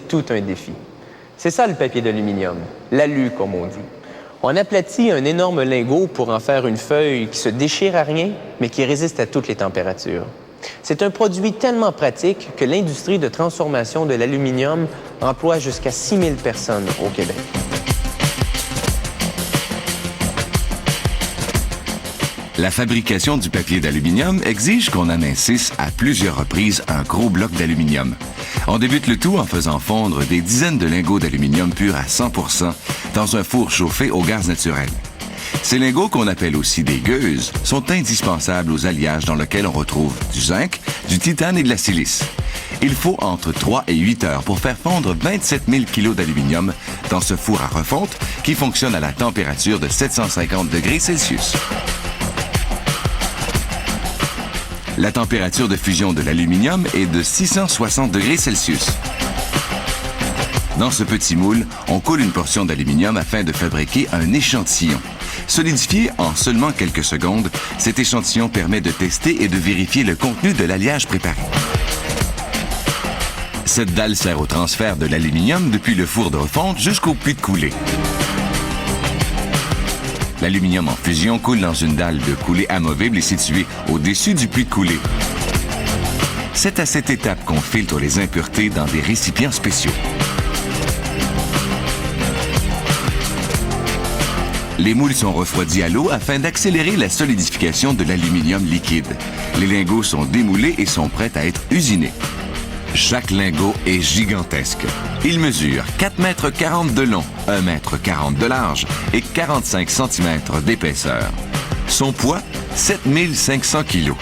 tout un défi. C'est ça le papier d'aluminium, l'alu comme on dit. On aplatit un énorme lingot pour en faire une feuille qui se déchire à rien, mais qui résiste à toutes les températures. C'est un produit tellement pratique que l'industrie de transformation de l'aluminium emploie jusqu'à 6 000 personnes au Québec. La fabrication du papier d'aluminium exige qu'on amincisse à plusieurs reprises un gros bloc d'aluminium. On débute le tout en faisant fondre des dizaines de lingots d'aluminium pur à 100 % dans un four chauffé au gaz naturel. Ces lingots, qu'on appelle aussi des gueuses, sont indispensables aux alliages dans lesquels on retrouve du zinc, du titane et de la silice. Il faut entre 3 et 8 heures pour faire fondre 27 000 kg d'aluminium dans ce four à refonte qui fonctionne à la température de 750 degrés Celsius. La température de fusion de l'aluminium est de 660 degrés Celsius. Dans ce petit moule, on coule une portion d'aluminium afin de fabriquer un échantillon. Solidifié en seulement quelques secondes, cet échantillon permet de tester et de vérifier le contenu de l'alliage préparé. Cette dalle sert au transfert de l'aluminium depuis le four de refonte jusqu'au puits de coulée. L'aluminium en fusion coule dans une dalle de coulée amovible et située au-dessus du puits de coulée. C'est à cette étape qu'on filtre les impuretés dans des récipients spéciaux. Les moules sont refroidis à l'eau afin d'accélérer la solidification de l'aluminium liquide. Les lingots sont démoulés et sont prêts à être usinés. Chaque lingot est gigantesque. Il mesure 4,40 m de long, 1,40 m de large et 45 cm d'épaisseur. Son poids, 7 500 kg.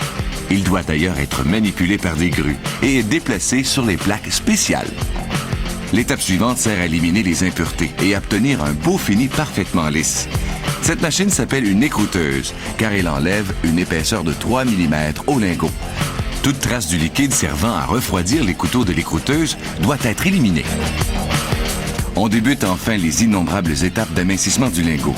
Il doit d'ailleurs être manipulé par des grues et est déplacé sur les plaques spéciales. L'étape suivante sert à éliminer les impuretés et à obtenir un beau fini parfaitement lisse. Cette machine s'appelle une écrouteuse, car elle enlève une épaisseur de 3 mm au lingot. Toute trace du liquide servant à refroidir les couteaux de l'écrouteuse doit être éliminée. On débute enfin les innombrables étapes d'amincissement du lingot.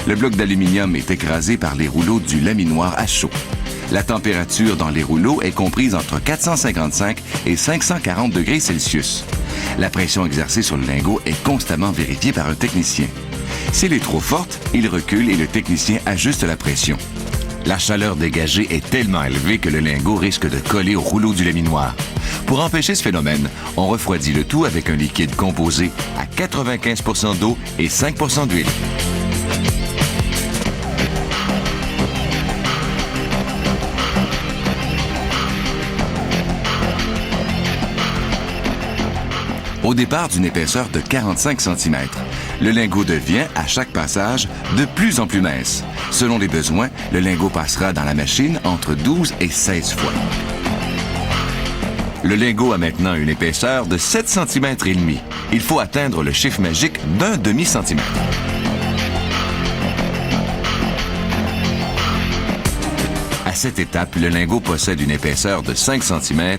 Le bloc d'aluminium est écrasé par les rouleaux du laminoir à chaud. La température dans les rouleaux est comprise entre 455 et 540 degrés Celsius. La pression exercée sur le lingot est constamment vérifiée par un technicien. S'il est trop forte, il recule et le technicien ajuste la pression. La chaleur dégagée est tellement élevée que le lingot risque de coller au rouleau du laminoir. Pour empêcher ce phénomène, on refroidit le tout avec un liquide composé à 95 % d'eau et 5 % d'huile. Au départ d'une épaisseur de 45 cm, le lingot devient, à chaque passage, de plus en plus mince. Selon les besoins, le lingot passera dans la machine entre 12 et 16 fois. Le lingot a maintenant une épaisseur de 7 cm et demi. Il faut atteindre le chiffre magique d'un demi-centimètre. À cette étape, le lingot possède une épaisseur de 5 cm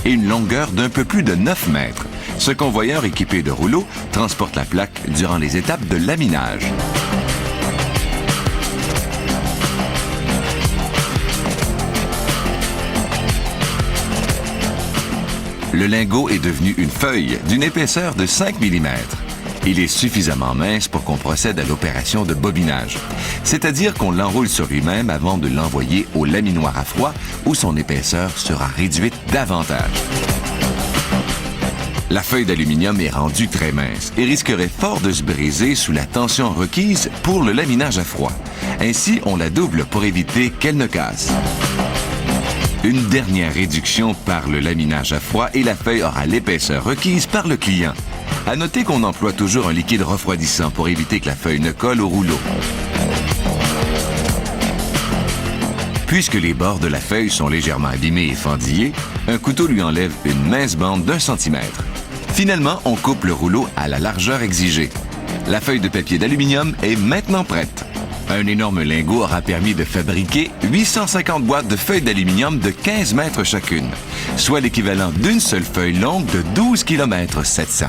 et une longueur d'un peu plus de 9 mètres. Ce convoyeur équipé de rouleaux transporte la plaque durant les étapes de laminage. Le lingot est devenu une feuille d'une épaisseur de 5 mm. Il est suffisamment mince pour qu'on procède à l'opération de bobinage, c'est-à-dire qu'on l'enroule sur lui-même avant de l'envoyer au laminoir à froid où son épaisseur sera réduite davantage. La feuille d'aluminium est rendue très mince et risquerait fort de se briser sous la tension requise pour le laminage à froid. Ainsi, on la double pour éviter qu'elle ne casse. Une dernière réduction par le laminage à froid et la feuille aura l'épaisseur requise par le client. À noter qu'on emploie toujours un liquide refroidissant pour éviter que la feuille ne colle au rouleau. Puisque les bords de la feuille sont légèrement abîmés et fendillés, un couteau lui enlève une mince bande d'1 centimètre. Finalement, on coupe le rouleau à la largeur exigée. La feuille de papier d'aluminium est maintenant prête. Un énorme lingot aura permis de fabriquer 850 boîtes de feuilles d'aluminium de 15 mètres chacune, soit l'équivalent d'une seule feuille longue de 12 km 700.